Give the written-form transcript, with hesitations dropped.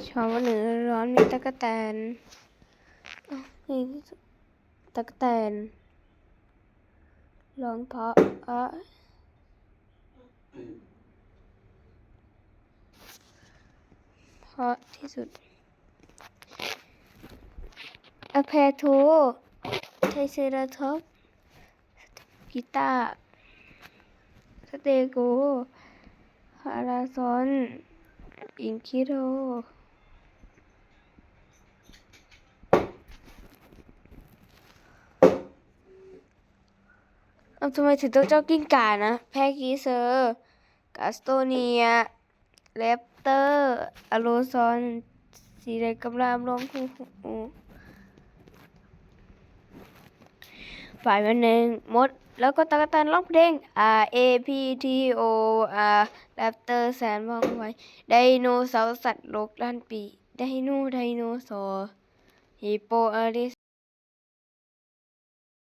เช้าวันหนึ่งร้อนมีตั๊กแตนนี่ตั๊กแตนร้องเพราะที่สุดอแพโทไทเซราทอปกีตาร์สเตโกพาราซอนอินคิโรทำไมถึงต้องเจ้ากิ้งก่านะแพกีเซอร์กาสโตเนียแรปเตอร์อโลซอนสีแดงกำลังร้องฮูฝ่ายวันหนึ่งมดแล้วก็ตั๊กแตนร้องเพลง R A P T O R แรปเตอร์แสนว่องไวไดโนเสาร์สัตว์โลกล้านปีไดโนเสาร์ฮิปโปอาริ